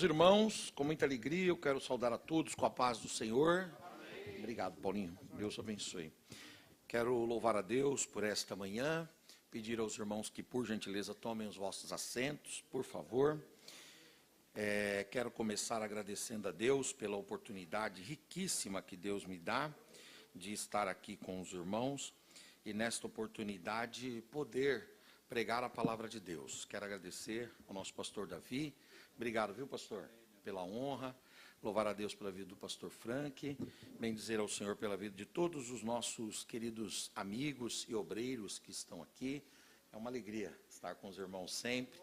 irmãos, com muita alegria, eu quero saudar a todos com a paz do Senhor. Amém. Obrigado, Paulinho. Deus abençoe. Quero louvar a Deus por esta manhã, pedir aos irmãos que, por gentileza, tomem os vossos assentos, por favor. Quero começar agradecendo a Deus pela oportunidade riquíssima que Deus me dá de estar aqui com os irmãos e, nesta oportunidade, poder pregar a palavra de Deus. Quero agradecer ao nosso pastor Davi. Obrigado, viu, pastor, pela honra. Louvar a Deus pela vida do pastor Frank. Bendizer ao Senhor pela vida de todos os nossos queridos amigos e obreiros que estão aqui. É uma alegria estar com os irmãos sempre.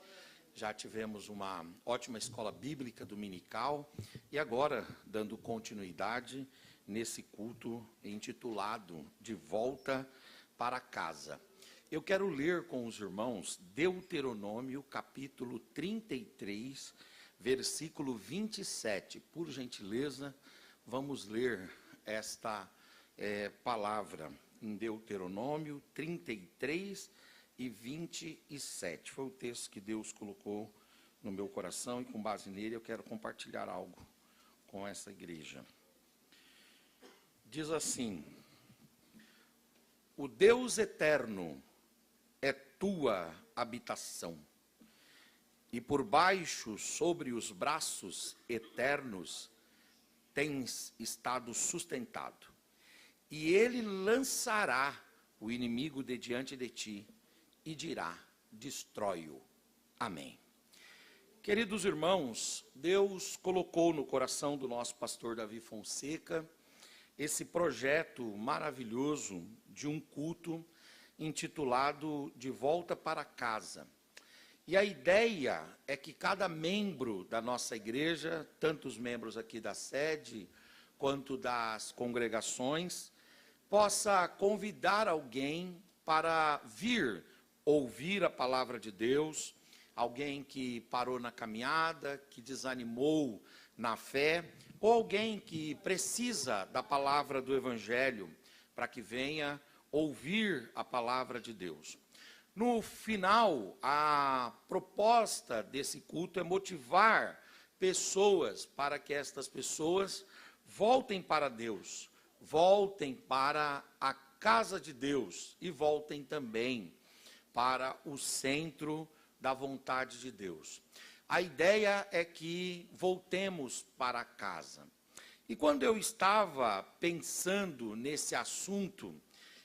Já tivemos uma ótima escola bíblica dominical e agora, dando continuidade nesse culto intitulado De Volta para Casa. Eu quero ler com os irmãos Deuteronômio, capítulo 33, versículo 27. Por gentileza, vamos ler esta palavra em Deuteronômio 33 e 27. Foi o texto que Deus colocou no meu coração e com base nele eu quero compartilhar algo com essa igreja. Diz assim: o Deus eterno é tua habitação, e por baixo, sobre os braços eternos, tens estado sustentado. E ele lançará o inimigo de diante de ti, e dirá: destrói-o. Amém. Queridos irmãos, Deus colocou no coração do nosso pastor Davi Fonseca esse projeto maravilhoso de um culto intitulado De Volta para Casa. E a ideia é que cada membro da nossa igreja, tanto os membros aqui da sede, quanto das congregações, possa convidar alguém para vir ouvir a palavra de Deus, alguém que parou na caminhada, que desanimou na fé, ou alguém que precisa da palavra do Evangelho, para que venha ouvir a palavra de Deus. No final, a proposta desse culto é motivar pessoas para que estas pessoas voltem para Deus, voltem para a casa de Deus e voltem também para o centro da vontade de Deus. A ideia é que voltemos para casa. E quando eu estava pensando nesse assunto,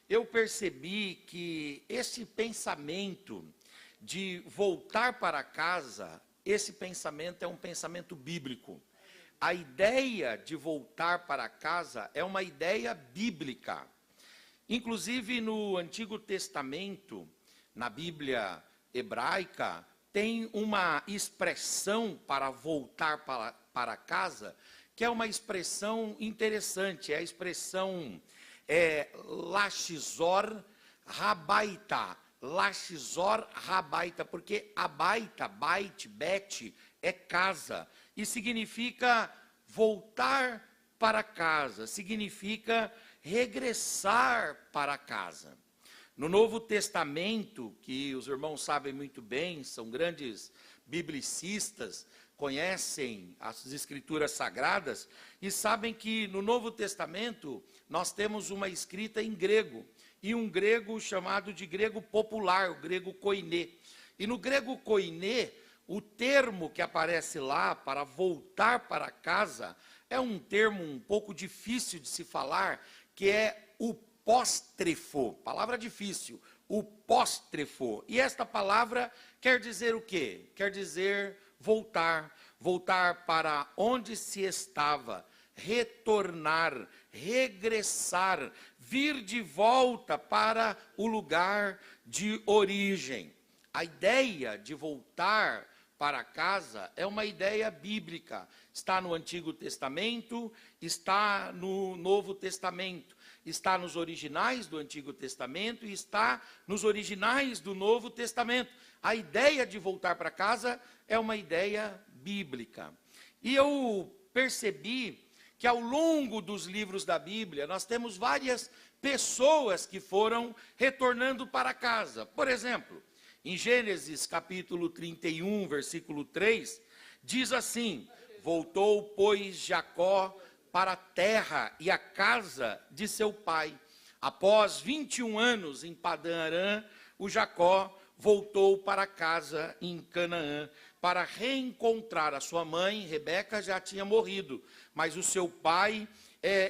eu percebi que esse pensamento de voltar para casa, esse pensamento é um pensamento bíblico. A ideia de voltar para casa é uma ideia bíblica. Inclusive no Antigo Testamento, na Bíblia hebraica, tem uma expressão para voltar para casa, que é uma expressão interessante, é a expressão Lachizor Rabaita, Lachizor Rabaita, porque abaita, bait, bet, é casa, e significa voltar para casa, significa regressar para casa. No Novo Testamento, que os irmãos sabem muito bem, são grandes biblicistas, conhecem as Escrituras Sagradas e sabem que no Novo Testamento nós temos uma escrita em grego, e um grego chamado de grego popular, o grego koiné. E no grego koiné, o termo que aparece lá para voltar para casa é um termo um pouco difícil de se falar, que é o póstrefo, palavra difícil, o póstrefo. E esta palavra quer dizer o quê? Quer dizer voltar, voltar para onde se estava, retornar, regressar, vir de volta para o lugar de origem. A ideia de voltar para casa é uma ideia bíblica. Está no Antigo Testamento, está no Novo Testamento. Está nos originais do Antigo Testamento e está nos originais do Novo Testamento. A ideia de voltar para casa é uma ideia bíblica. E eu percebi que ao longo dos livros da Bíblia, nós temos várias pessoas que foram retornando para casa. Por exemplo, em Gênesis capítulo 31, versículo 3, diz assim: Voltou, pois, Jacó para a terra e a casa de seu pai. Após 21 anos em Padã-Arã, o Jacó voltou para casa em Canaã para reencontrar a sua mãe. Rebeca já tinha morrido, mas o seu pai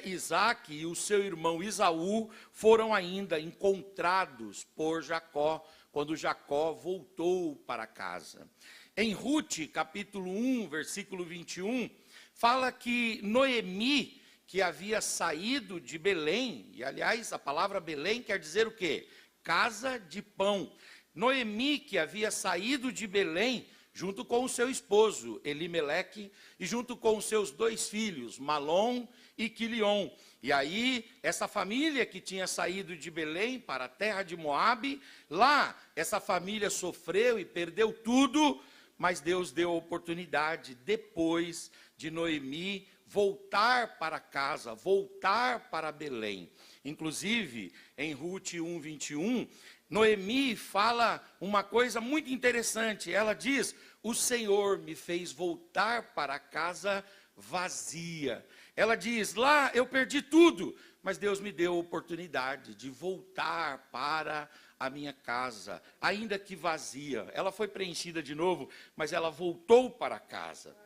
Isaque e o seu irmão Esaú foram ainda encontrados por Jacó, quando Jacó voltou para casa. Em Rute, capítulo 1, versículo 21, fala que Noemi, que havia saído de Belém, e aliás, a palavra Belém quer dizer o quê? Casa de pão. Noemi, que havia saído de Belém, junto com o seu esposo, Elimeleque, e junto com os seus 2 filhos, Malom e Quilion. E aí, essa família que tinha saído de Belém para a terra de Moabe, lá, essa família sofreu e perdeu tudo, mas Deus deu a oportunidade, depois de Noemi voltar para casa, voltar para Belém. Inclusive, em Rute 1, 21, Noemi fala uma coisa muito interessante. Ela diz: o Senhor me fez voltar para casa vazia. Ela diz: lá eu perdi tudo, mas Deus me deu a oportunidade de voltar para a minha casa, ainda que vazia. Ela foi preenchida de novo, mas ela voltou para casa.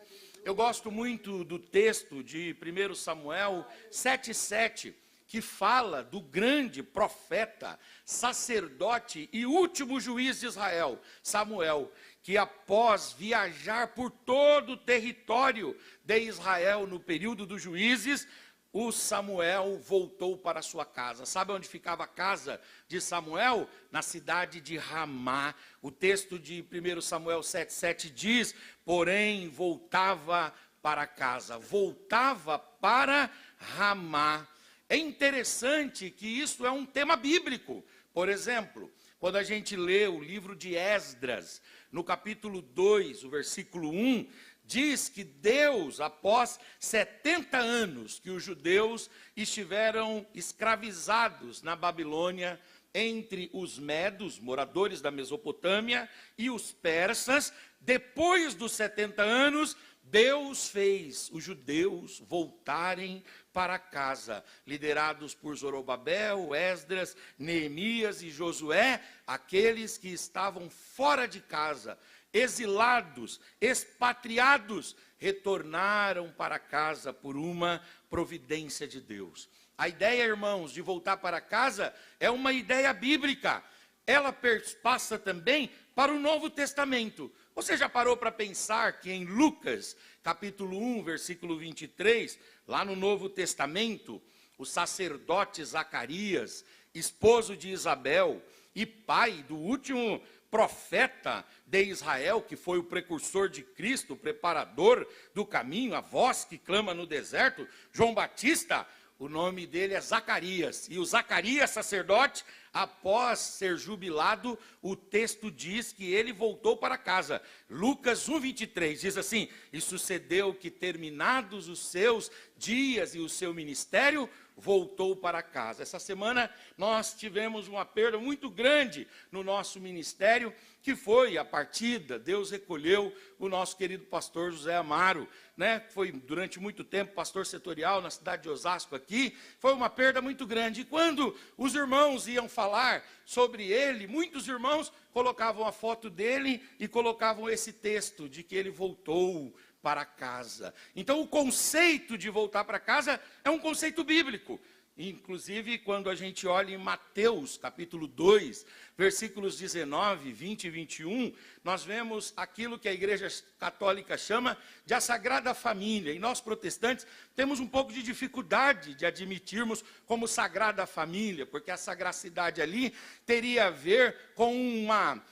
Eu gosto muito do texto de 1 Samuel 7,7, que fala do grande profeta, sacerdote e último juiz de Israel, Samuel, que após viajar por todo o território de Israel no período dos juízes, o Samuel voltou para sua casa. Sabe onde ficava a casa de Samuel? Na cidade de Ramá. O texto de 1 Samuel 7,7 diz: porém voltava para casa, voltava para Ramá. É interessante que isso é um tema bíblico. Por exemplo, quando a gente lê o livro de Esdras, no capítulo 2, o versículo 1, diz que Deus, após 70 anos que os judeus estiveram escravizados na Babilônia, entre os medos, moradores da Mesopotâmia, e os persas, depois dos 70 anos, Deus fez os judeus voltarem para casa, liderados por Zorobabel, Esdras, Neemias e Josué, aqueles que estavam fora de casa, exilados, expatriados, retornaram para casa por uma providência de Deus. A ideia, irmãos, de voltar para casa é uma ideia bíblica. Ela passa também para o Novo Testamento. Você já parou para pensar que em Lucas, capítulo 1, versículo 23, lá no Novo Testamento, o sacerdote Zacarias, esposo de Isabel e pai do último profeta de Israel, que foi o precursor de Cristo, o preparador do caminho, a voz que clama no deserto, João Batista, o nome dele é Zacarias. E o Zacarias, sacerdote, após ser jubilado, o texto diz que ele voltou para casa. Lucas 1:23 diz assim: e sucedeu que, terminados os seus dias e o seu ministério, voltou para casa. Essa semana nós tivemos uma perda muito grande no nosso ministério, que foi a partida. Deus recolheu o nosso querido pastor José Amaro, né? Foi durante muito tempo pastor setorial na cidade de Osasco aqui. Foi uma perda muito grande. E quando os irmãos iam falar sobre ele, muitos irmãos colocavam a foto dele e colocavam esse texto de que ele voltou para casa. Então o conceito de voltar para casa é um conceito bíblico. Inclusive, quando a gente olha em Mateus, capítulo 2, versículos 19, 20 e 21, nós vemos aquilo que a Igreja Católica chama de a Sagrada Família. E nós, protestantes, temos um pouco de dificuldade de admitirmos como Sagrada Família, porque a sagracidade ali teria a ver com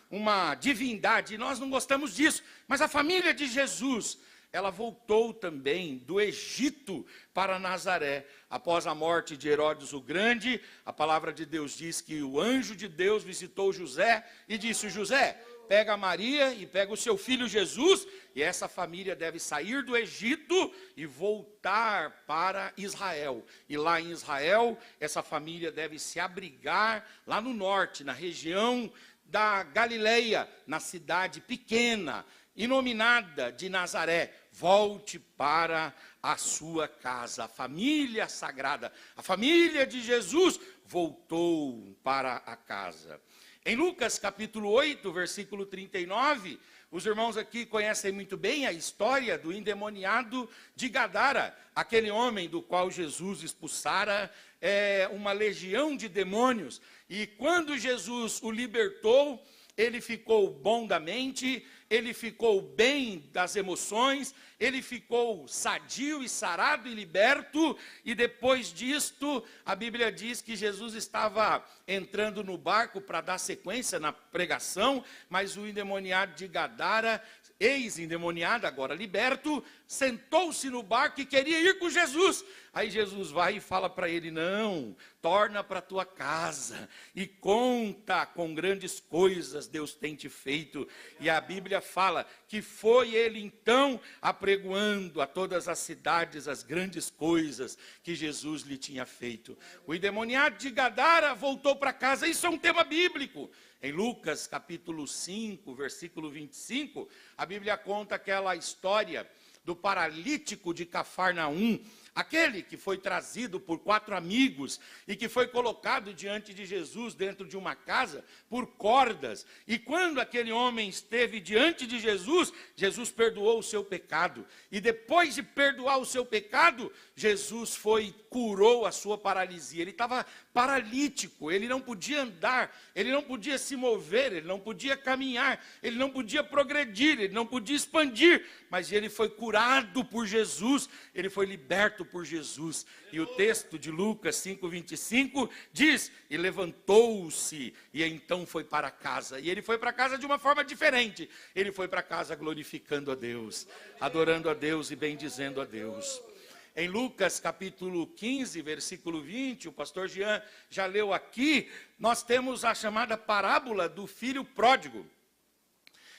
uma divindade, e nós não gostamos disso. Mas a família de Jesus, ela voltou também do Egito para Nazaré. Após a morte de Herodes o Grande, a palavra de Deus diz que o anjo de Deus visitou José e disse: José, pega a Maria e pega o seu filho Jesus, e essa família deve sair do Egito e voltar para Israel. E lá em Israel, essa família deve se abrigar lá no norte, na região da Galileia, na cidade pequena, inominada de Nazaré. volte para a sua casa. A família sagrada, a família de Jesus voltou para a casa. Em Lucas capítulo 8, versículo 39, os irmãos aqui conhecem muito bem a história do endemoniado de Gadara, aquele homem do qual Jesus expulsara uma legião de demônios. E quando Jesus o libertou, ele ficou bom da mente, ele ficou bem das emoções, ele ficou sadio e sarado e liberto, e depois disto, a Bíblia diz que Jesus estava entrando no barco para dar sequência na pregação, mas o endemoniado de Gadara, ex-endemoniado, agora liberto, sentou-se no barco e queria ir com Jesus. Aí Jesus vai e fala para ele: não, torna para a tua casa e conta com grandes coisas Deus tem te feito. E a Bíblia fala que foi ele então apregoando a todas as cidades as grandes coisas que Jesus lhe tinha feito. O endemoniado de Gadara voltou para casa. Isso é um tema bíblico. Em Lucas capítulo 5, versículo 25, a Bíblia conta aquela história do paralítico de Cafarnaum, aquele que foi trazido por 4 amigos e que foi colocado diante de Jesus dentro de uma casa por cordas. E quando aquele homem esteve diante de Jesus, Jesus perdoou o seu pecado. E depois de perdoar o seu pecado, Jesus curou a sua paralisia. Ele estava paralítico, ele não podia andar, ele não podia se mover, ele não podia caminhar, ele não podia progredir, ele não podia expandir, mas ele foi curado por Jesus, ele foi liberto por Jesus. E o texto de Lucas 5:25 diz: e levantou-se e então foi para casa. E ele foi para casa de uma forma diferente. Ele foi para casa glorificando a Deus, adorando a Deus e bendizendo a Deus. Em Lucas capítulo 15, versículo 20, o pastor Jean já leu aqui, nós temos a chamada parábola do filho pródigo.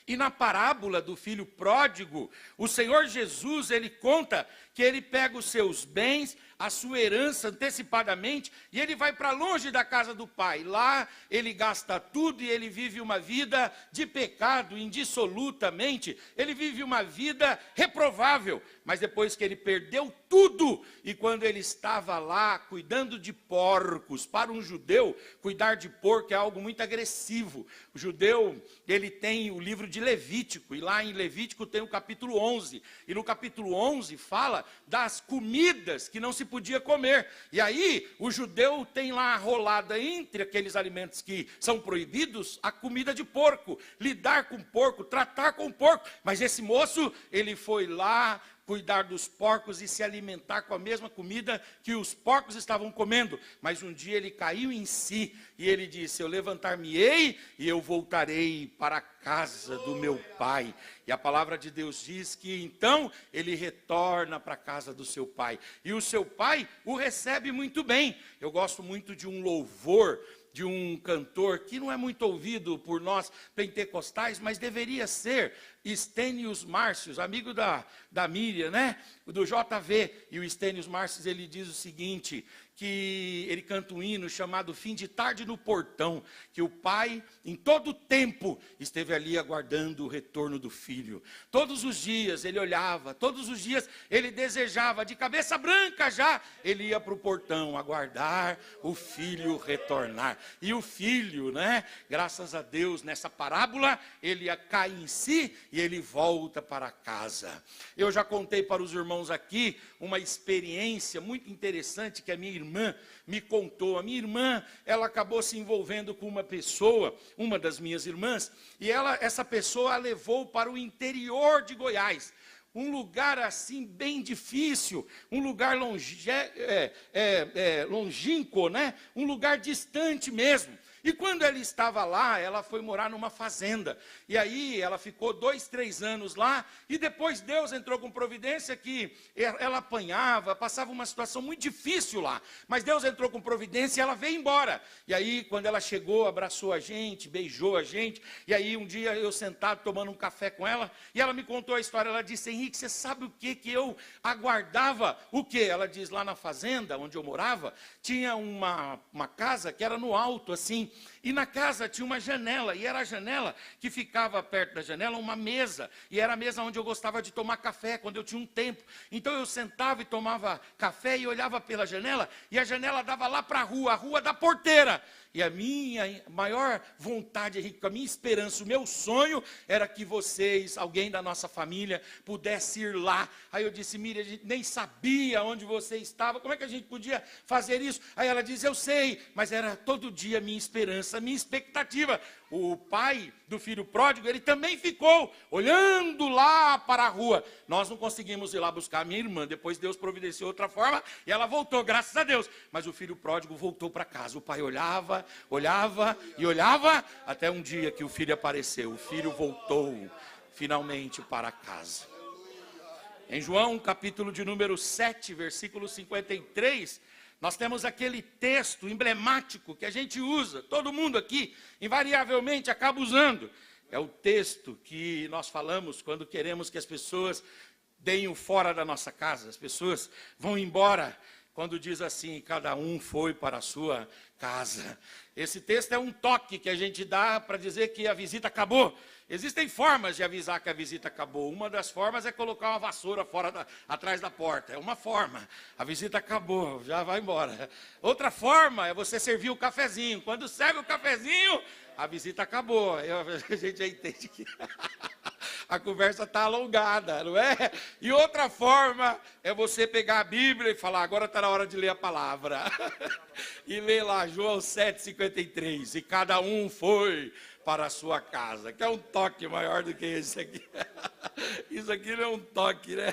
E na parábola do filho pródigo, o Senhor Jesus, ele conta que ele pega os seus bens, a sua herança antecipadamente, e ele vai para longe da casa do pai. Lá ele gasta tudo e ele vive uma vida de pecado indissolutamente. Ele vive uma vida reprovável. Mas depois que ele perdeu tudo, e quando ele estava lá cuidando de porcos, para um judeu, cuidar de porco é algo muito agressivo. O judeu, ele tem o livro de Levítico, e lá em Levítico tem o capítulo 11. E no capítulo 11 fala das comidas que não se podia comer. E aí o judeu tem lá rolada entre aqueles alimentos que são proibidos, a comida de porco, lidar com porco, tratar com porco. Mas esse moço, ele foi lá cuidar dos porcos e se alimentar com a mesma comida que os porcos estavam comendo. Mas um dia ele caiu em si e ele disse: eu levantar-me-ei e eu voltarei para a casa do meu pai. E a palavra de Deus diz que então ele retorna para a casa do seu pai. E o seu pai o recebe muito bem. Eu gosto muito de um louvor de um cantor que não é muito ouvido por nós pentecostais, mas deveria ser, Estênios Márcios, amigo da Miriam, né? Do JV. E o Estênios Márcios, ele diz o seguinte, que ele canta um hino chamado Fim de Tarde no Portão, que o pai, em todo o tempo, esteve ali aguardando o retorno do filho. Todos os dias ele olhava, todos os dias ele desejava, de cabeça branca já, ele ia para o portão aguardar o filho retornar. E o filho, né, graças a Deus, nessa parábola, ele cai em si e ele volta para casa. Eu já contei para os irmãos aqui uma experiência muito interessante que a minha irmã me contou. A minha irmã, ela acabou se envolvendo com uma pessoa, uma das minhas irmãs, e essa pessoa a levou para o interior de Goiás. Um lugar assim bem difícil, um lugar longínquo, né? Um lugar distante mesmo. E quando ela estava lá, ela foi morar numa fazenda. E aí ela ficou 2, 3 anos lá. E depois Deus entrou com providência que ela apanhava, passava uma situação muito difícil lá. Mas Deus entrou com providência e ela veio embora. E aí quando ela chegou, abraçou a gente, beijou a gente. E aí um dia eu sentado tomando um café com ela. E ela me contou a história. Ela disse: Henrique, você sabe o que eu aguardava? O quê? Ela diz: lá na fazenda onde eu morava, tinha uma casa que era no alto assim. assim. E na casa tinha uma janela, e era a janela que ficava perto da janela uma mesa, e era a mesa onde eu gostava de tomar café, quando eu tinha um tempo. Então eu sentava e tomava café e olhava pela janela, e a janela dava lá para a rua da porteira. E a minha maior vontade, Henrique, a minha esperança, o meu sonho era que vocês, alguém da nossa família, pudesse ir lá. Aí eu disse, Miriam, a gente nem sabia onde você estava, como é que a gente podia fazer isso? Aí ela diz, eu sei, mas era todo dia a minha esperança, a minha expectativa. O pai do filho pródigo, ele também ficou olhando lá para a rua. Nós não conseguimos ir lá buscar a minha irmã, depois Deus providenciou outra forma e ela voltou, graças a Deus. Mas o filho pródigo voltou para casa. O pai olhava e olhava, até um dia que o filho apareceu. O filho voltou finalmente para casa. Em João, capítulo de número 7, versículo 53, nós temos aquele texto emblemático que a gente usa, todo mundo aqui, invariavelmente, acaba usando. É o texto que nós falamos quando queremos que as pessoas deem o fora da nossa casa. As pessoas vão embora quando diz assim, cada um foi para a sua casa. Esse texto é um toque que a gente dá para dizer que a visita acabou. Existem formas de avisar que a visita acabou. Uma das formas é colocar uma vassoura atrás da porta. É uma forma. A visita acabou, já vai embora. Outra forma é você servir o cafezinho. Quando serve o cafezinho, a visita acabou. A gente já entende que a conversa está alongada, não é? E outra forma é você pegar a Bíblia e falar, agora está na hora de ler a palavra. E ler lá, João 7,53. E cada um foi para a sua casa, que é um toque maior do que esse aqui. Isso aqui não é um toque, né?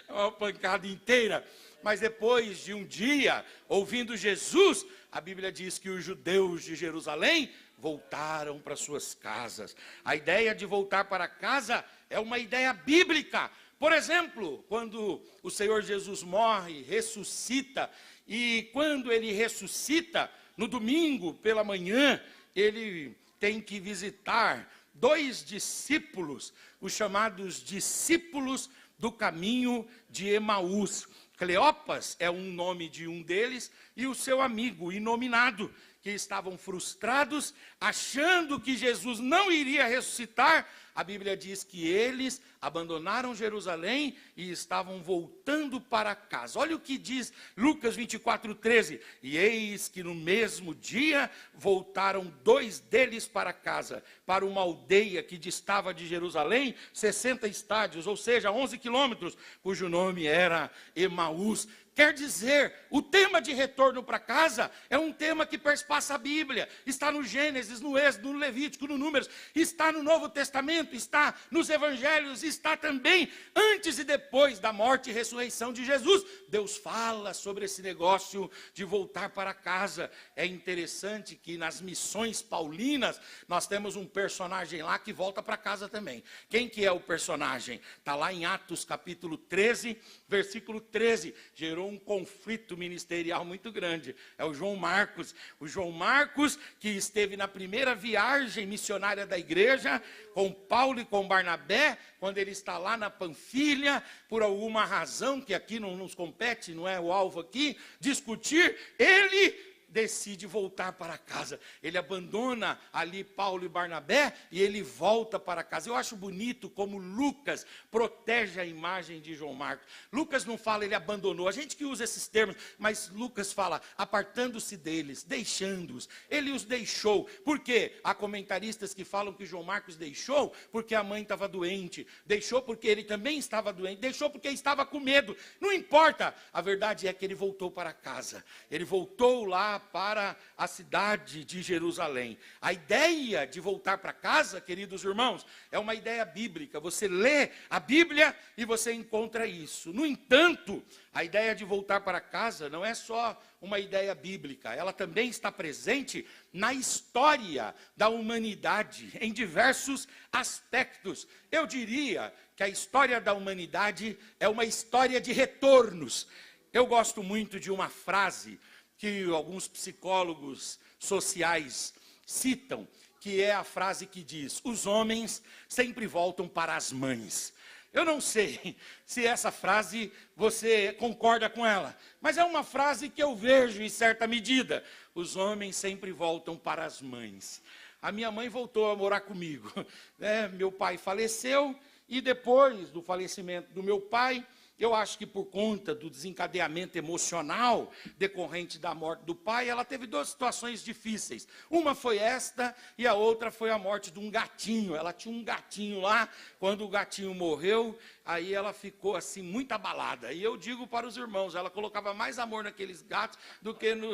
É uma pancada inteira. Mas depois de um dia, ouvindo Jesus, a Bíblia diz que os judeus de Jerusalém voltaram para suas casas. A ideia de voltar para casa é uma ideia bíblica. Por exemplo, quando o Senhor Jesus morre, ressuscita, e quando ele ressuscita, no domingo pela manhã, ele tem que visitar 2 discípulos, os chamados discípulos do caminho de Emaús. Cleopas é um nome de um deles, e o seu amigo inominado, que estavam frustrados, achando que Jesus não iria ressuscitar. A Bíblia diz que eles abandonaram Jerusalém e estavam voltando para casa. Olha o que diz Lucas 24:13. E eis que no mesmo dia voltaram 2 deles para casa, para uma aldeia que distava de Jerusalém 60 estádios, ou seja, 11 quilômetros, cujo nome era Emaús. Quer dizer, o tema de retorno para casa é um tema que perspassa a Bíblia. Está no Gênesis, no Êxodo, no Levítico, no Números, está no Novo Testamento, está nos Evangelhos, está também antes e depois da morte e ressurreição de Jesus. Deus fala sobre esse negócio de voltar para casa. É interessante que nas missões paulinas, nós temos um personagem lá que volta para casa também. Quem que é o personagem? Está lá em Atos capítulo 13, versículo 13. Gerou um conflito ministerial muito grande. É o João Marcos. O João Marcos, que esteve na primeira viagem missionária da igreja, com Paulo e com Barnabé, quando ele está lá na Panfilha, por alguma razão que aqui não nos compete, não é o alvo aqui, discutir, ele decide voltar para casa. Ele abandona ali Paulo e Barnabé e ele volta para casa. Eu acho bonito como Lucas protege a imagem de João Marcos. Lucas não fala ele abandonou, a gente que usa esses termos, mas Lucas fala apartando-se deles, deixando-os. Ele os deixou. Por quê? Há comentaristas que falam que João Marcos deixou porque a mãe estava doente, deixou porque ele também estava doente, deixou porque estava com medo. Não importa, a verdade é que ele voltou para casa. Ele voltou lá para a cidade de Jerusalém. A ideia de voltar para casa, queridos irmãos, é uma ideia bíblica. Você lê a Bíblia e você encontra isso. No entanto, a ideia de voltar para casa não é só uma ideia bíblica, ela também está presente na história da humanidade, em diversos aspectos. Eu diria que a história da humanidade é uma história de retornos. Eu gosto muito de uma frase que alguns psicólogos sociais citam, que é a frase que diz: os homens sempre voltam para as mães. Eu não sei se essa frase você concorda com ela, mas é uma frase que eu vejo em certa medida. Os homens sempre voltam para as mães. A minha mãe voltou a morar comigo, né? Meu pai faleceu e depois do falecimento do meu pai, eu acho que por conta do desencadeamento emocional decorrente da morte do pai, ela teve duas situações difíceis. Uma foi esta e a outra foi a morte de um gatinho. Ela tinha um gatinho lá, quando o gatinho morreu, aí ela ficou assim muito abalada. E eu digo para os irmãos, ela colocava mais amor naqueles gatos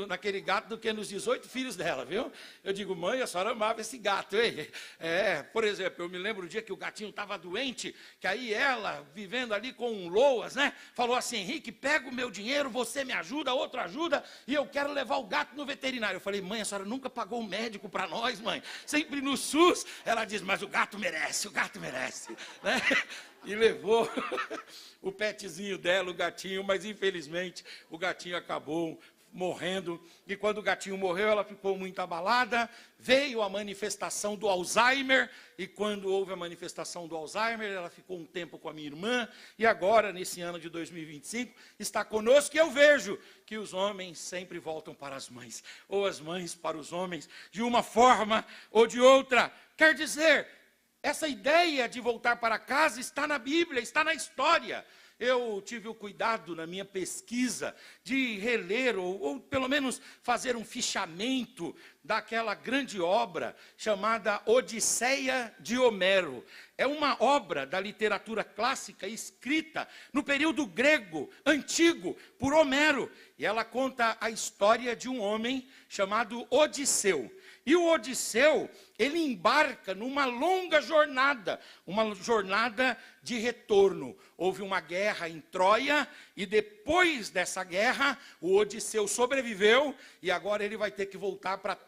naquele gato do que nos 18 filhos dela, viu? Eu digo, mãe, a senhora amava esse gato, hein? Por exemplo, eu me lembro o dia que o gatinho estava doente, que aí ela, vivendo ali com loas, né? Falou assim, Henrique, pega o meu dinheiro, você me ajuda, outro ajuda, e eu quero levar o gato no veterinário. Eu falei, mãe, a senhora nunca pagou um médico para nós, mãe, sempre no SUS. Ela diz, mas o gato merece, né? E levou o petzinho dela, o gatinho, mas infelizmente o gatinho acabou morrendo, e quando o gatinho morreu, ela ficou muito abalada, veio a manifestação do Alzheimer, e quando houve a manifestação do Alzheimer, ela ficou um tempo com a minha irmã, e agora, nesse ano de 2025, está conosco, e eu vejo que os homens sempre voltam para as mães, ou as mães para os homens, de uma forma ou de outra. Quer dizer, essa ideia de voltar para casa está na Bíblia, está na história. Eu tive o cuidado na minha pesquisa de reler, ou pelo menos fazer um fichamento daquela grande obra chamada Odisseia de Homero. É uma obra da literatura clássica escrita no período grego antigo por Homero. E ela conta a história de um homem chamado Odisseu. E o Odisseu, ele embarca numa longa jornada, uma jornada de retorno. Houve uma guerra em Troia, e depois dessa guerra, o Odisseu sobreviveu, e agora ele vai ter que voltar para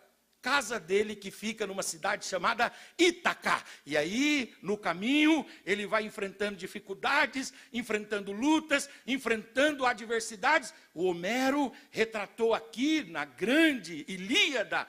casa dele, que fica numa cidade chamada Ítaca. E aí, no caminho, ele vai enfrentando dificuldades, enfrentando lutas, enfrentando adversidades. O Homero retratou aqui, na grande Ilíada,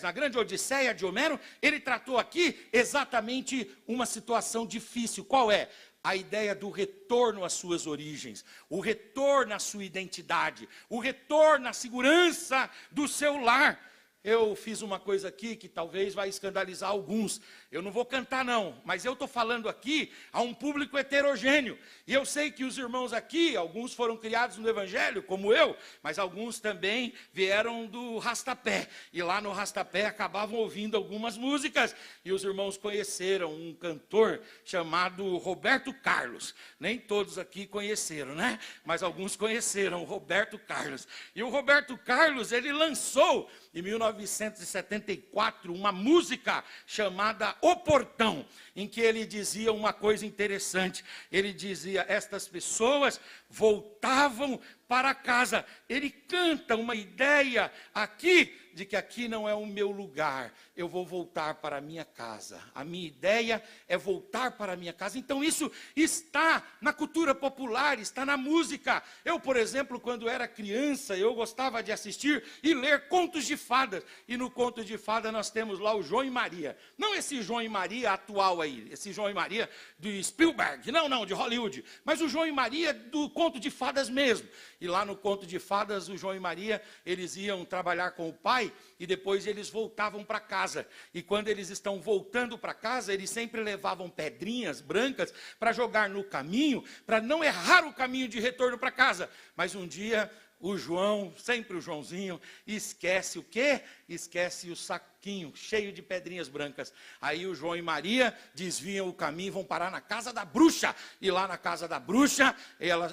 na grande Odisseia de Homero, ele tratou aqui exatamente uma situação difícil. Qual é? A ideia do retorno às suas origens, o retorno à sua identidade, o retorno à segurança do seu lar. Eu fiz uma coisa aqui que talvez vai escandalizar alguns. Eu não vou cantar não, mas eu estou falando aqui a um público heterogêneo. E eu sei que os irmãos aqui, alguns foram criados no Evangelho, como eu, mas alguns também vieram do Rastapé. E lá no Rastapé acabavam ouvindo algumas músicas. E os irmãos conheceram um cantor chamado Roberto Carlos. Nem todos aqui conheceram, né? Mas alguns conheceram o Roberto Carlos. E o Roberto Carlos, ele lançou em 1974, uma música chamada O Portão, em que ele dizia uma coisa interessante. Ele dizia, estas pessoas voltavam para casa. Ele canta uma ideia aqui, de que aqui não é o meu lugar, eu vou voltar para a minha casa. A minha ideia é voltar para a minha casa. Então isso está na cultura popular, está na música. Eu, por exemplo, quando era criança, eu gostava de assistir e ler contos de fadas. E no conto de fada nós temos lá o João e Maria. Não esse João e Maria atual aí, esse João e Maria do Spielberg, não, de Hollywood. Mas o João e Maria do conto de fadas mesmo. E lá no conto de fadas, o João e Maria, eles iam trabalhar com o pai, e depois eles voltavam para casa. E quando eles estão voltando para casa, eles sempre levavam pedrinhas brancas para jogar no caminho, para não errar o caminho de retorno para casa. Mas um dia, o João, sempre o Joãozinho, esquece o quê? Esquece o saquinho cheio de pedrinhas brancas. Aí o João e Maria desviam o caminho e vão parar na casa da bruxa. E lá na casa da bruxa,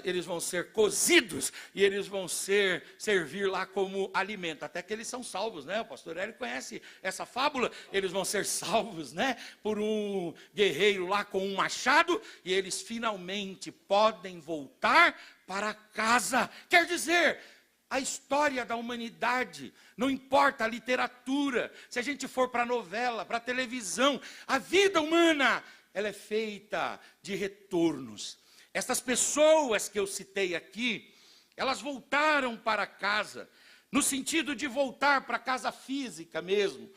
eles vão ser cozidos e eles vão servir lá como alimento. Até que eles são salvos, né? O pastor Hélio conhece essa fábula. Eles vão ser salvos, né? Por um guerreiro lá com um machado, e eles finalmente podem voltar para casa. Quer dizer, a história da humanidade, não importa a literatura, se a gente for para a novela, para a televisão, a vida humana, ela é feita de retornos. Essas pessoas que eu citei aqui, elas voltaram para casa, no sentido de voltar para a casa física mesmo,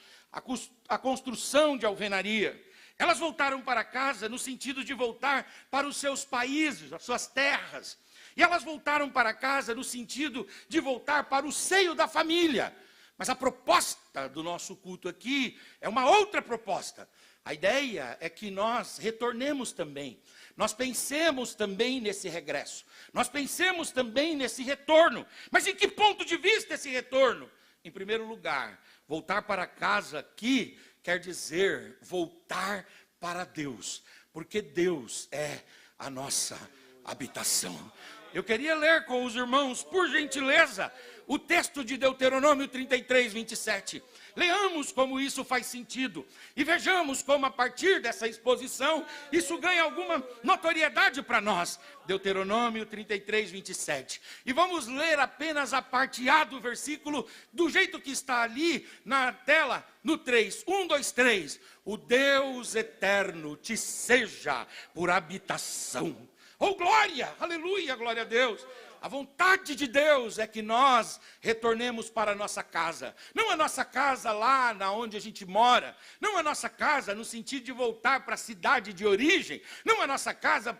a construção de alvenaria. Elas voltaram para casa no sentido de voltar para os seus países, as suas terras. E elas voltaram para casa no sentido de voltar para o seio da família. Mas a proposta do nosso culto aqui é uma outra proposta. A ideia é que nós retornemos também. Nós pensemos também nesse regresso. Nós pensemos também nesse retorno. Mas em que ponto de vista esse retorno? Em primeiro lugar, voltar para casa aqui quer dizer voltar para Deus. Porque Deus é a nossa habitação. Eu queria ler com os irmãos, por gentileza, o texto de Deuteronômio 33, 27. Leamos como isso faz sentido e vejamos como a partir dessa exposição isso ganha alguma notoriedade para nós. Deuteronômio 33, 27. E vamos ler apenas a parte A do versículo do jeito que está ali na tela, no 3. 1, 2, 3. O Deus eterno te seja por habitação. Oh, glória, aleluia, glória a Deus. A vontade de Deus é que nós retornemos para a nossa casa. Não a nossa casa lá onde a gente mora. Não a nossa casa no sentido de voltar para a cidade de origem. Não a nossa casa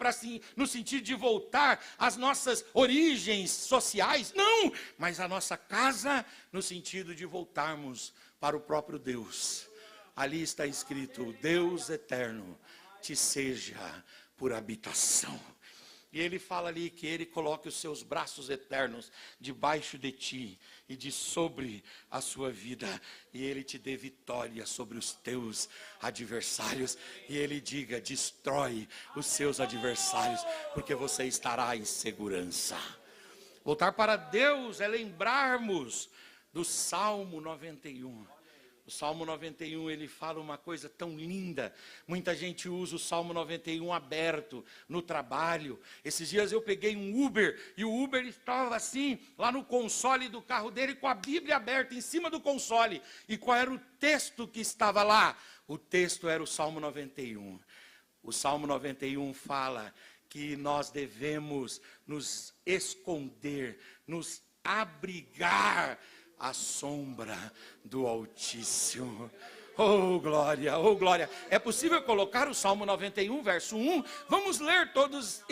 no sentido de voltar às nossas origens sociais. Não, mas a nossa casa no sentido de voltarmos para o próprio Deus. Ali está escrito, Deus eterno te seja por habitação. E ele fala ali que ele coloque os seus braços eternos debaixo de ti e de sobre a sua vida. E ele te dê vitória sobre os teus adversários. E ele diga, destrói os seus adversários, porque você estará em segurança. Voltar para Deus é lembrarmos do Salmo 91. O Salmo 91, ele fala uma coisa tão linda. Muita gente usa o Salmo 91 aberto no trabalho. Esses dias eu peguei um Uber, e o Uber estava assim, lá no console do carro dele, com a Bíblia aberta em cima do console. E qual era o texto que estava lá? O texto era o Salmo 91. O Salmo 91 fala que nós devemos nos esconder, nos abrigar à sombra do Altíssimo. Oh glória, oh glória. É possível colocar o Salmo 91, verso 1? Vamos ler todos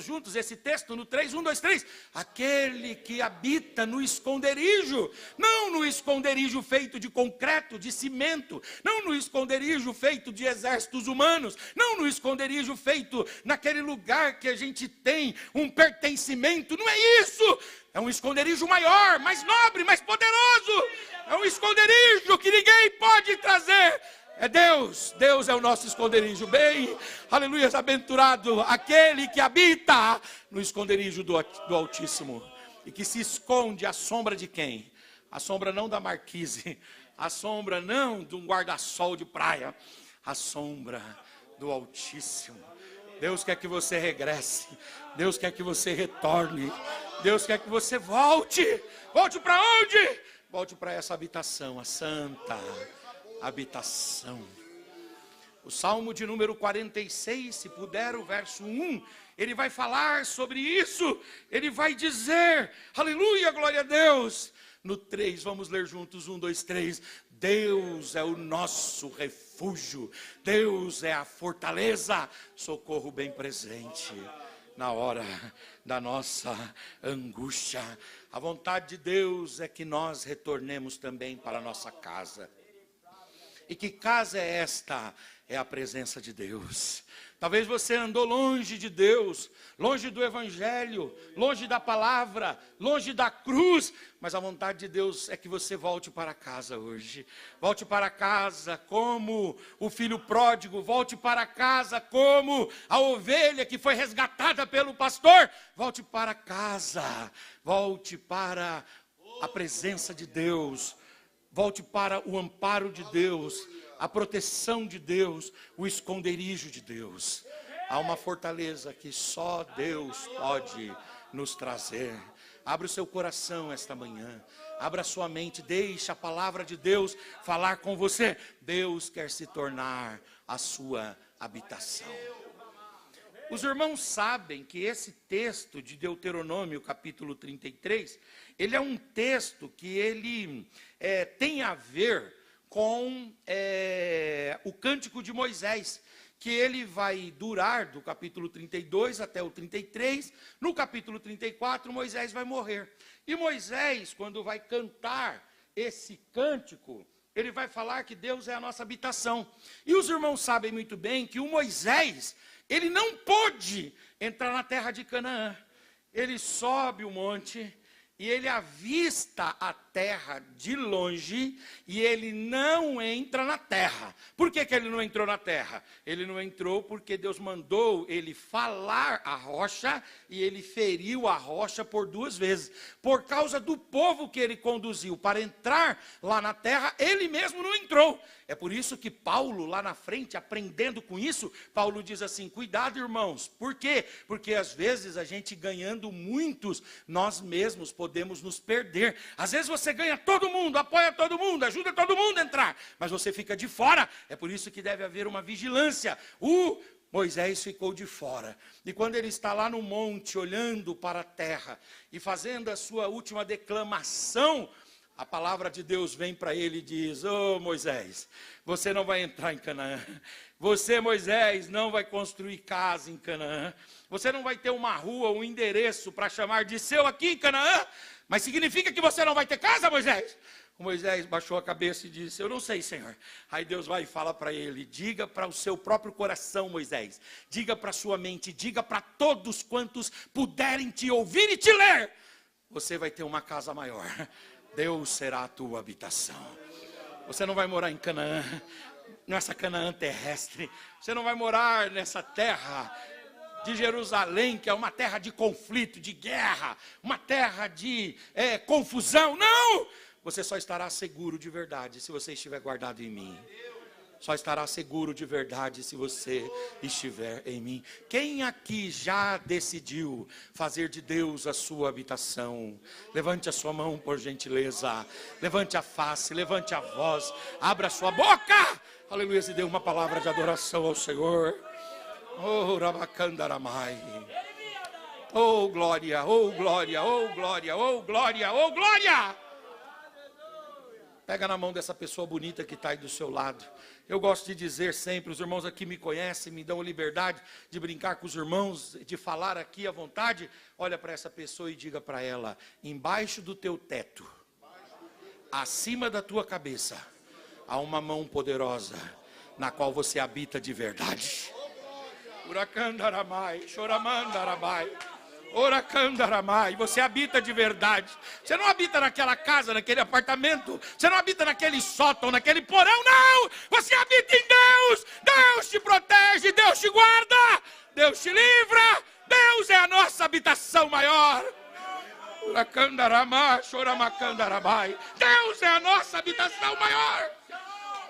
juntos esse texto no 3, 1, 2, 3. Aquele que habita no esconderijo, não no esconderijo feito de concreto, de cimento, não no esconderijo feito de exércitos humanos, não no esconderijo feito naquele lugar que a gente tem um pertencimento, não é isso. É um esconderijo maior, mais nobre, mais poderoso. É um esconderijo que ninguém pode trazer. É Deus, Deus é o nosso esconderijo. Bem, aleluia, aventurado aquele que habita no esconderijo do Altíssimo. E que se esconde à sombra de quem? A sombra não da marquise, a sombra não de um guarda-sol de praia, a sombra do Altíssimo. Deus quer que você regresse, Deus quer que você retorne, Deus quer que você volte. Volte para onde? Volte para essa habitação, a santa habitação. O Salmo de número 46, se puder, o verso 1, ele vai falar sobre isso. Ele vai dizer, aleluia, glória a Deus. No 3, vamos ler juntos, 1, 2, 3. Deus é o nosso refúgio, Deus é a fortaleza, socorro bem presente na hora da nossa angústia. A vontade de Deus é que nós retornemos também para a nossa casa. E que casa é esta? É a presença de Deus. Talvez você andou longe de Deus, longe do Evangelho, longe da palavra, longe da cruz, mas a vontade de Deus é que você volte para casa hoje. Volte para casa como o filho pródigo, volte para casa como a ovelha que foi resgatada pelo pastor. Volte para casa, volte para a presença de Deus, volte para o amparo de Deus, a proteção de Deus, o esconderijo de Deus. Há uma fortaleza que só Deus pode nos trazer. Abra o seu coração esta manhã, abra a sua mente, deixe a palavra de Deus falar com você. Deus quer se tornar a sua habitação. Os irmãos sabem que esse texto de Deuteronômio, capítulo 33, ele é um texto que ele tem a ver com o Cântico de Moisés, que ele vai durar do capítulo 32 até o 33. No capítulo 34, Moisés vai morrer. E Moisés, quando vai cantar esse cântico, ele vai falar que Deus é a nossa habitação. E os irmãos sabem muito bem que o Moisés, ele não pôde entrar na terra de Canaã. Ele sobe o monte e ele avista a terra de longe e ele não entra na terra. Por que ele não entrou na terra? Ele não entrou porque Deus mandou ele falar a rocha e ele feriu a rocha por 2 vezes. Por causa do povo que ele conduziu para entrar lá na terra, ele mesmo não entrou. É por isso que Paulo, lá na frente, aprendendo com isso, Paulo diz assim: cuidado, irmãos. Por quê? Porque às vezes a gente ganhando muitos, nós mesmos podemos nos perder. Às vezes você ganha todo mundo, apoia todo mundo, ajuda todo mundo a entrar, mas você fica de fora. É por isso que deve haver uma vigilância. Moisés ficou de fora. E quando ele está lá no monte, olhando para a terra e fazendo a sua última declamação, a palavra de Deus vem para ele e diz: Moisés, você não vai entrar em Canaã. Você, Moisés, não vai construir casa em Canaã. Você não vai ter uma rua, um endereço para chamar de seu aqui em Canaã. Mas significa que você não vai ter casa, Moisés? O Moisés baixou a cabeça e disse: eu não sei, Senhor. Aí Deus vai e fala para ele: diga para o seu próprio coração, Moisés. Diga para a sua mente, diga para todos quantos puderem te ouvir e te ler. Você vai ter uma casa maior. Deus será a tua habitação. Você não vai morar em Canaã, nessa Canaã terrestre. Você não vai morar nessa terra de Jerusalém, que é uma terra de conflito, de guerra, uma terra de confusão. Não! Você só estará seguro de verdade se você estiver guardado em mim. Só estará seguro de verdade se você estiver em mim. Quem aqui já decidiu fazer de Deus a sua habitação? Levante a sua mão, por gentileza. Levante a face, levante a voz. Abra a sua boca. Aleluia, e dê uma palavra de adoração ao Senhor. Oh, Rabacandaramai. Oh, glória, oh, glória, oh, glória, oh, glória, oh, glória. Pega na mão dessa pessoa bonita que está aí do seu lado. Eu gosto de dizer sempre, os irmãos aqui me conhecem, me dão a liberdade de brincar com os irmãos, de falar aqui à vontade. Olha para essa pessoa e diga para ela: embaixo do teu teto, acima da tua cabeça, há uma mão poderosa, na qual você habita de verdade. Uracandaramai, choramandarabai. Oracandaramai, você habita de verdade. Você não habita naquela casa, naquele apartamento. Você não habita naquele sótão, naquele porão, não. Você habita em Deus. Deus te protege, Deus te guarda, Deus te livra. Deus é a nossa habitação maior. Uracandaramai, choramacandarabai. Deus é a nossa habitação maior.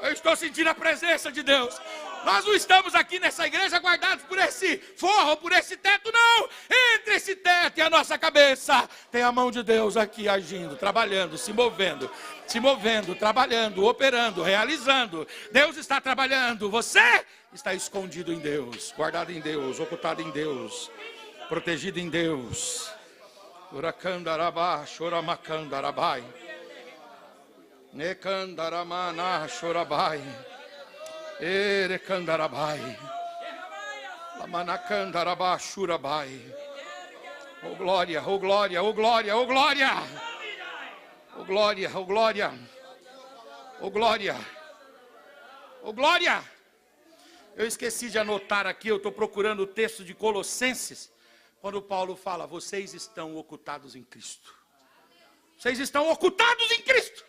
Eu estou sentindo a presença de Deus. Nós não estamos aqui nessa igreja guardados por esse forro, por esse teto, não. Entre esse teto e a nossa cabeça tem a mão de Deus aqui agindo, trabalhando, se movendo, trabalhando, operando, realizando. Deus está trabalhando. Você está escondido em Deus, guardado em Deus, ocultado em Deus, protegido em Deus. Uracandarabá, choramacandarabai. Necandaramana, chorabai. Erecandarabai, Lamanacandarabá, Shurabai. Oh glória, oh glória, oh glória, oh glória, oh glória, oh glória, oh glória, oh glória. Eu esqueci de anotar aqui, eu estou procurando o texto de Colossenses, quando Paulo fala: vocês estão ocultados em Cristo. Vocês estão ocultados em Cristo,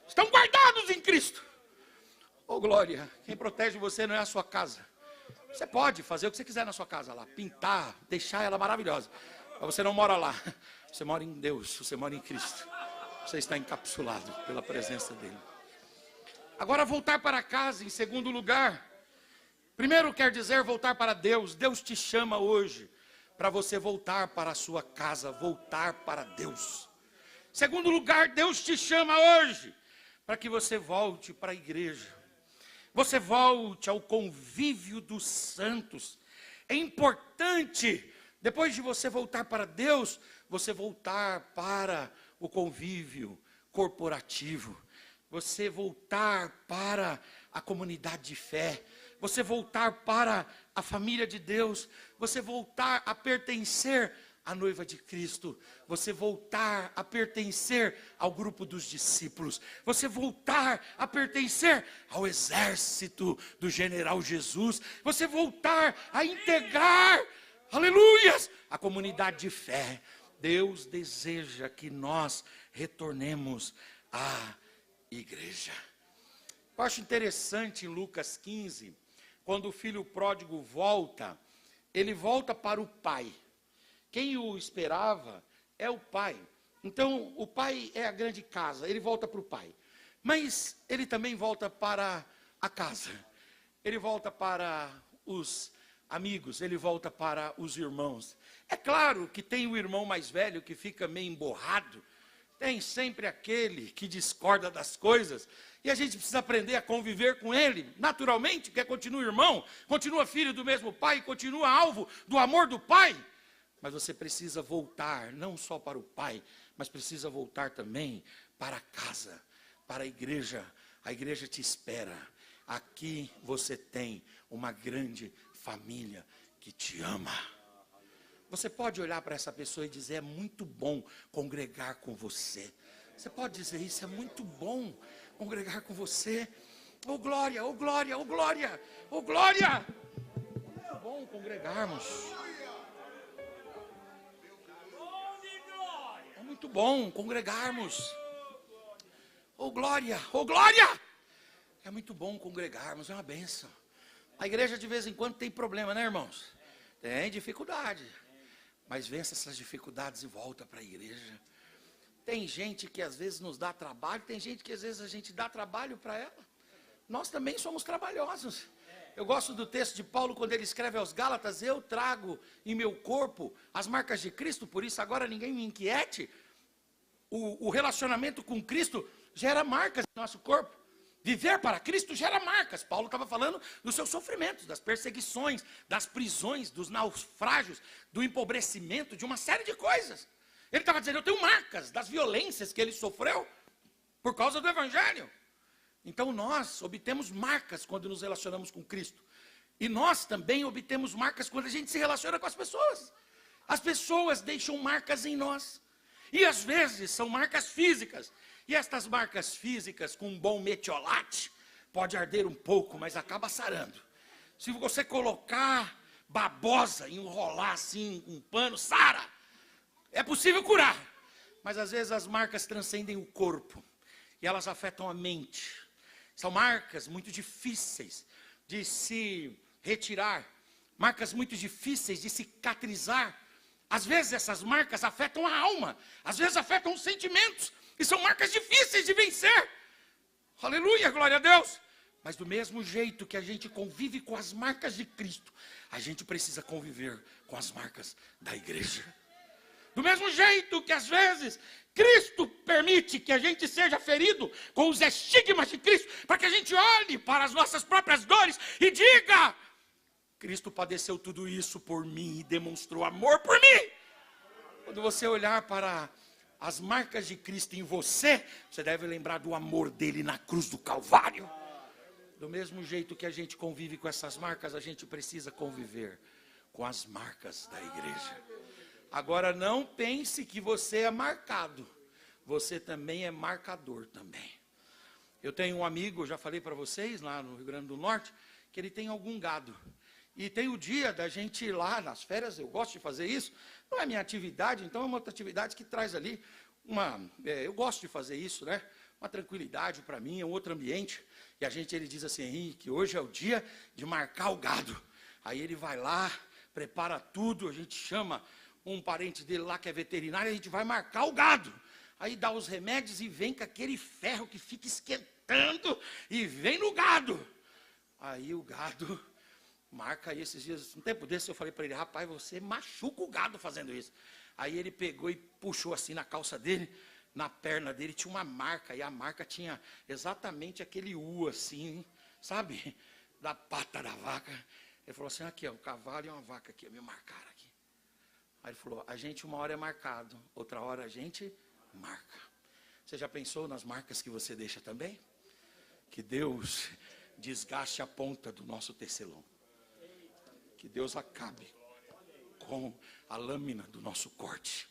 estão guardados em Cristo. Oh glória, quem protege você não é a sua casa. Você pode fazer o que você quiser na sua casa lá, pintar, deixar ela maravilhosa, mas você não mora lá. Você mora em Deus, você mora em Cristo. Você está encapsulado pela presença dele. Agora, voltar para casa, em segundo lugar. Primeiro quer dizer voltar para Deus. Deus te chama hoje para você voltar para a sua casa, voltar para Deus. Segundo lugar, Deus te chama hoje para que você volte para a igreja. Você volte ao convívio dos santos. É importante, depois de você voltar para Deus, você voltar para o convívio corporativo. você voltar para a comunidade de fé, você voltar para a família de Deus, você voltar a pertencer à noiva de Cristo, você voltar a pertencer ao grupo dos discípulos, você voltar a pertencer ao exército do general Jesus, você voltar a integrar, aleluias, a comunidade de fé. Deus deseja que nós retornemos à igreja. Eu acho interessante em Lucas 15, quando o filho pródigo volta, ele volta para o pai. Quem o esperava é o pai. Então, o pai é a grande casa, ele volta para o pai. Mas ele também volta para a casa. Ele volta para os amigos, ele volta para os irmãos. É claro que tem o irmão mais velho que fica meio emborrado. Tem sempre aquele que discorda das coisas. E a gente precisa aprender a conviver com ele, naturalmente, porque continua irmão, continua filho do mesmo pai, continua alvo do amor do pai. Mas você precisa voltar, não só para o pai, mas precisa voltar também para a casa, para a igreja. A igreja te espera. Aqui você tem uma grande família que te ama. Você pode olhar para essa pessoa e dizer: é muito bom congregar com você. Você pode dizer isso: é muito bom congregar com você. Oh glória, oh glória, oh glória, oh glória. É muito bom congregarmos. É muito bom congregarmos. Oh glória, oh glória. É muito bom congregarmos, é uma bênção. A igreja de vez em quando tem problema, né, irmãos? Tem dificuldade. Mas vence essas dificuldades e volta para a igreja. Tem gente que às vezes nos dá trabalho, tem gente que às vezes a gente dá trabalho para ela. Nós também somos trabalhosos. Eu gosto do texto de Paulo quando ele escreve aos Gálatas: eu trago em meu corpo as marcas de Cristo, por isso agora ninguém me inquiete. O relacionamento com Cristo gera marcas no nosso corpo. Viver para Cristo gera marcas. Paulo estava falando dos seus sofrimentos, das perseguições, das prisões, dos naufrágios, do empobrecimento, de uma série de coisas. Ele estava dizendo: eu tenho marcas das violências que ele sofreu por causa do Evangelho. Então nós obtemos marcas quando nos relacionamos com Cristo. E nós também obtemos marcas quando a gente se relaciona com as pessoas. As pessoas deixam marcas em nós. E às vezes são marcas físicas. E estas marcas físicas, com um bom metiolate, pode arder um pouco, mas acaba sarando. Se você colocar babosa, enrolar assim um pano, sara. É possível curar. Mas às vezes as marcas transcendem o corpo. E elas afetam a mente. São marcas muito difíceis de se retirar. Marcas muito difíceis de cicatrizar. Às vezes essas marcas afetam a alma. Às vezes afetam os sentimentos. E são marcas difíceis de vencer. Aleluia, glória a Deus. Mas do mesmo jeito que a gente convive com as marcas de Cristo, a gente precisa conviver com as marcas da igreja. Do mesmo jeito que às vezes Cristo permite que a gente seja ferido com os estigmas de Cristo, para que a gente olhe para as nossas próprias dores e diga: Cristo padeceu tudo isso por mim e demonstrou amor por mim. Quando você olhar para as marcas de Cristo em você, você deve lembrar do amor dele na cruz do Calvário. Do mesmo jeito que a gente convive com essas marcas, a gente precisa conviver com as marcas da igreja. Agora não pense que você é marcado, você também é marcador também. Eu tenho um amigo, já falei para vocês, lá no Rio Grande do Norte, que ele tem algum gado. E tem o dia da gente ir lá nas férias, eu gosto de fazer isso. Não é minha atividade, então é uma outra atividade que traz ali eu gosto de fazer isso, né? Uma tranquilidade para mim, é um outro ambiente. E ele diz assim: Henrique, hoje é o dia de marcar o gado. Aí ele vai lá, prepara tudo, a gente chama um parente dele lá que é veterinário, a gente vai marcar o gado. Aí dá os remédios e vem com aquele ferro que fica esquentando e vem no gado. Aí o gado marca aí esses dias. Um tempo desse eu falei para ele: rapaz, você machuca o gado fazendo isso. Aí ele pegou e puxou assim na calça dele, na perna dele tinha uma marca. E a marca tinha exatamente aquele U assim, sabe? Da pata da vaca. Ele falou assim: aqui, ó, um cavalo e uma vaca aqui, me marcaram aqui. Aí ele falou: a gente uma hora é marcado, outra hora a gente marca. Você já pensou nas marcas que você deixa também? Que Deus desgaste a ponta do nosso tecelão. Que Deus acabe com a lâmina do nosso corte,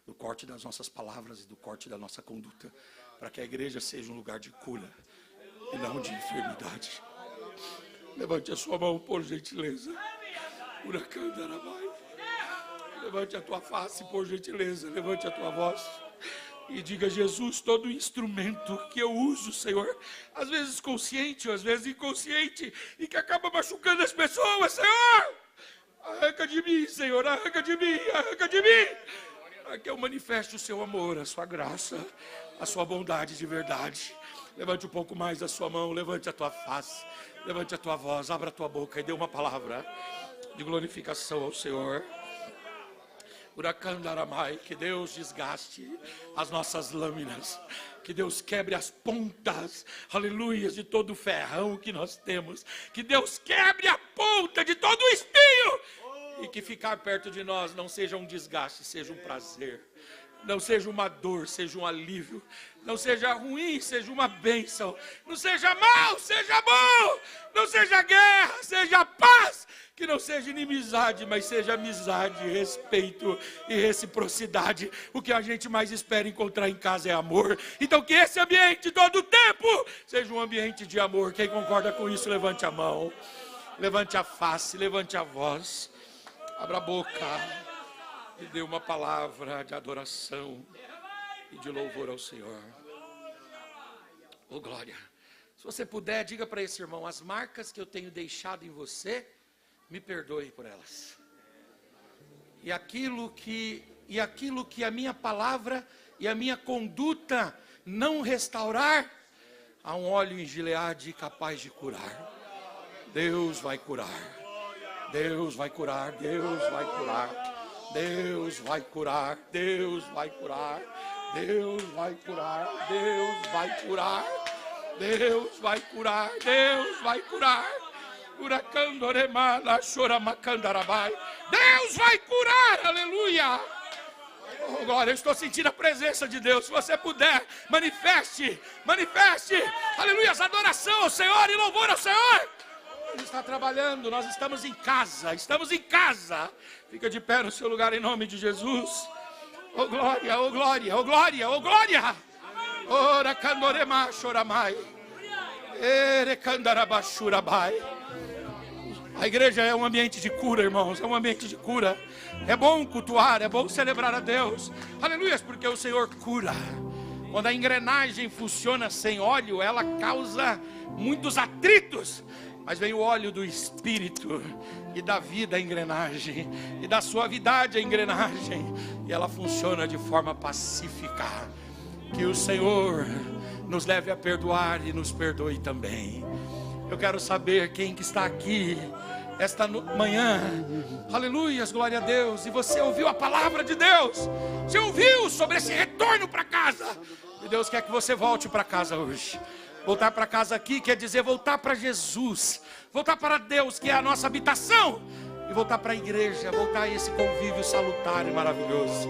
do corte das nossas palavras e do corte da nossa conduta, para que a igreja seja um lugar de cura e não de enfermidade. Levante a sua mão, por gentileza. Levante a tua face, por gentileza. Levante a tua voz e diga: Jesus, todo instrumento que eu uso, Senhor, às vezes consciente, às vezes inconsciente, e que acaba machucando as pessoas, Senhor, arranca de mim, Senhor, arranca de mim, arranca de mim, para que eu manifeste o seu amor, a sua graça, a sua bondade de verdade. Levante um pouco mais a sua mão, levante a tua face, levante a tua voz, abra a tua boca e dê uma palavra de glorificação ao Senhor. Uracandaramai, que Deus desgaste as nossas lâminas, que Deus quebre as pontas, aleluia, de todo o ferrão que nós temos, que Deus quebre a ponta de todo o espinho, e que ficar perto de nós não seja um desgaste, seja um prazer, não seja uma dor, seja um alívio, não seja ruim, seja uma bênção, não seja mal, seja bom, não seja guerra, seja paz, que não seja inimizade, mas seja amizade, respeito e reciprocidade. O que a gente mais espera encontrar em casa é amor. Então que esse ambiente todo o tempo seja um ambiente de amor. Quem concorda com isso, levante a mão, levante a face, levante a voz, abra a boca e dê uma palavra de adoração e de louvor ao Senhor. Oh, glória. Se você puder, diga para esse irmão: as marcas que eu tenho deixado em você, me perdoe por elas. E aquilo que a minha palavra e a minha conduta não restaurar, há um óleo em Gileade capaz de curar. Deus vai curar. Deus vai curar. Deus vai curar. Deus vai curar. Deus vai curar. Deus vai curar. Deus vai curar. Deus vai curar. Deus vai curar. Deus vai curar, aleluia. Oh, glória, eu estou sentindo a presença de Deus. Se você puder, manifeste, aleluia, adoração ao Senhor e louvor ao Senhor. Ele está trabalhando, nós estamos em casa, Fica de pé no seu lugar em nome de Jesus. Oh glória, oh glória, oh glória, oh glória. Ora candorema choramai. Ere candarabachurabai. A igreja é um ambiente de cura, irmãos, é um ambiente de cura. É bom cultuar, é bom celebrar a Deus, aleluia, porque o Senhor cura. Quando a engrenagem funciona sem óleo, ela causa muitos atritos, mas vem o óleo do Espírito e dá vida à engrenagem, e dá suavidade à engrenagem, e ela funciona de forma pacífica. Que o Senhor nos leve a perdoar e nos perdoe também. Eu quero saber quem que está aqui esta manhã, aleluias, glória a Deus, e você ouviu a palavra de Deus, você ouviu sobre esse retorno para casa, e Deus quer que você volte para casa hoje. Voltar para casa aqui quer dizer voltar para Jesus, voltar para Deus, que é a nossa habitação, e voltar para a igreja, voltar a esse convívio salutar e maravilhoso.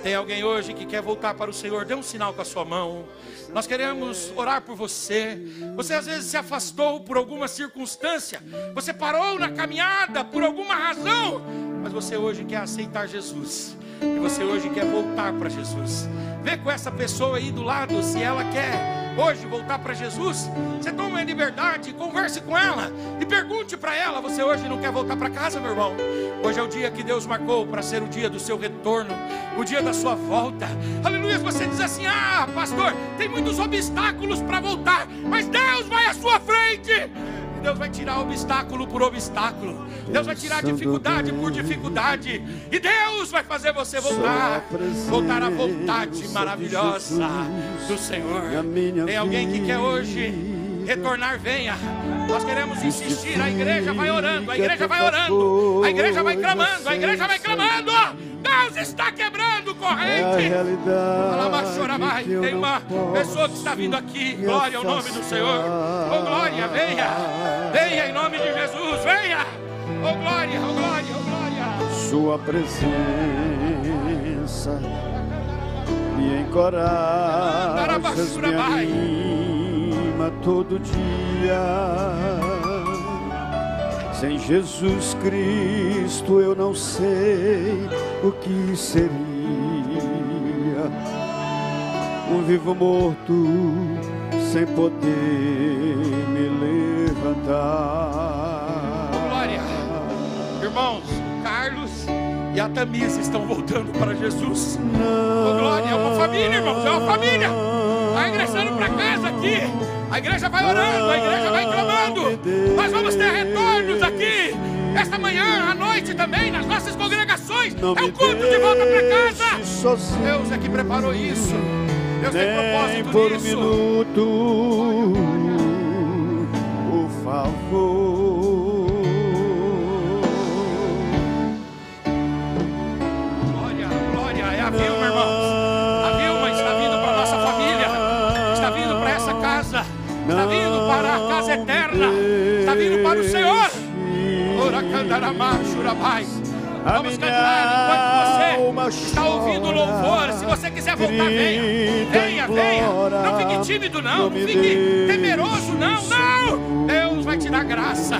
Tem alguém hoje que quer voltar para o Senhor? Dê um sinal com a sua mão. Nós queremos orar por você. Você às vezes se afastou por alguma circunstância, você parou na caminhada por alguma razão, mas você hoje quer aceitar Jesus, e você hoje quer voltar para Jesus. Vê com essa pessoa aí do lado, se ela quer hoje voltar para Jesus. Você toma a liberdade, converse com ela e pergunte para ela: você hoje não quer voltar para casa, meu irmão? Hoje é o dia que Deus marcou para ser o dia do seu retorno, o dia da sua volta, aleluia. Você diz assim: ah, pastor, tem muitos obstáculos para voltar, mas Deus vai à sua frente. Deus vai tirar obstáculo por obstáculo, Deus vai tirar dificuldade por dificuldade, e Deus vai fazer você voltar à vontade maravilhosa do Senhor. Tem alguém que quer hoje retornar? Venha. Nós queremos insistir. A igreja vai orando, a igreja vai orando, a igreja vai clamando, a igreja vai clamando. Deus está quebrando corrente. Tem uma pessoa que está vindo aqui. Glória ao nome do Senhor. Oh glória, venha em nome de Jesus, venha. Oh glória, oh glória, oh glória. Sua presença me encorajas, me anima todo dia. Sem Jesus Cristo eu não sei o que seria. Um vivo morto sem poder me levantar. Glória! Irmãos, o Carlos e a Tamisa estão voltando para Jesus. Oh, glória! É uma família, irmãos, é uma família. Está regressando para casa aqui. A igreja vai orando, a igreja vai clamando. Nós vamos ter retornos aqui esta manhã, à noite também, nas nossas congregações. É o culto de volta para casa. Deus é que preparou isso. Deus tem propósito por nisso. Um minuto, por favor. Glória, glória. É a Vilma, irmãos. A Vilma está vindo para a nossa família. Está vindo para essa casa. Está vindo para a casa eterna. Está vindo para o Senhor. Vamos cantar enquanto você está ouvindo o louvor. Se você quiser voltar, venha. Venha, venha. Não fique tímido, não. Não fique temeroso, não. Não. Deus vai te dar graça.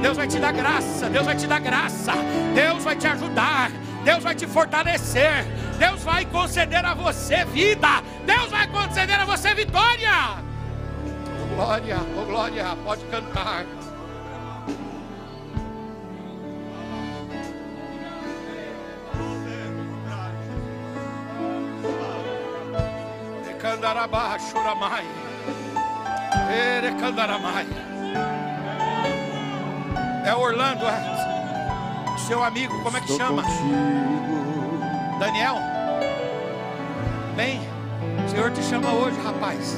Deus vai te dar graça. Deus vai te dar graça. Deus vai te ajudar. Deus vai te fortalecer. Deus vai conceder a você vida. Deus vai conceder a você vitória. Oh, glória, oh, glória. Pode cantar. Candarabá, choramai. Ere candaramai. É Orlando, é? Seu amigo, como é que chama? Daniel? Bem, o Senhor te chama hoje, rapaz.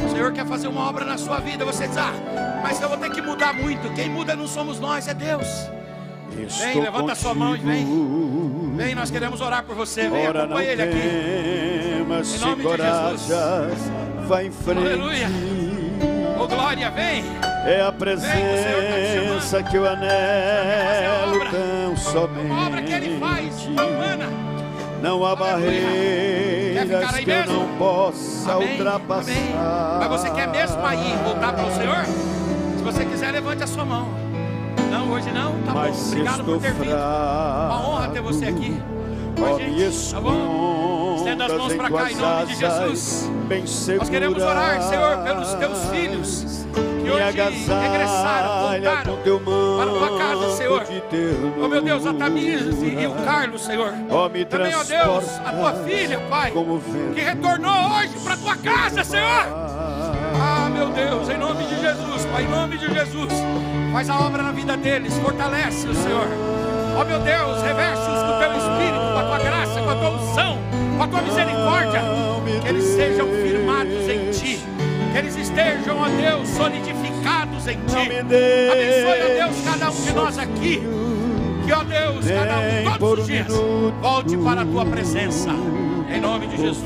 O Senhor quer fazer uma obra na sua vida. Você diz, mas eu vou ter que mudar muito. Quem muda não somos nós, é Deus. Vem, levanta a sua mão e vem. Vem, nós queremos orar por você. Vem, acompanha ele aqui. Em nome de Jesus. Vai em frente. Aleluia. Oh, glória, vem. É a presença que eu anelo tão somente. Uma obra que ele faz, humana. Não há barreiras que eu não possa ultrapassar. Amém. Mas você quer mesmo aí voltar para o Senhor? Se você quiser, levante a sua mão. Não, hoje não, tá bom. Obrigado por ter vindo. Uma honra ter você aqui com a gente, tá bom? Estenda as mãos para cá em nome de Jesus. Nós queremos orar, Senhor, pelos teus filhos que hoje regressaram, voltaram para a tua casa, Senhor. Oh, meu Deus, a Tamisa e o Carlos, Senhor. Também, ó Deus, a tua filha, Pai, que retornou hoje para a tua casa, Senhor. Ah, meu Deus, em nome de Jesus, Pai, em nome de Jesus. Faz a obra na vida deles, fortalece-os, Senhor. Ó, meu Deus, reveste-os com o teu Espírito, com a tua graça, com a tua unção, com a tua misericórdia. Que eles sejam firmados em Ti. Que eles estejam, ó Deus, solidificados em Ti. Abençoe, ó Deus, cada um de nós aqui. Que, ó Deus, cada um, todos os dias, volte para a Tua presença. Em nome de Jesus.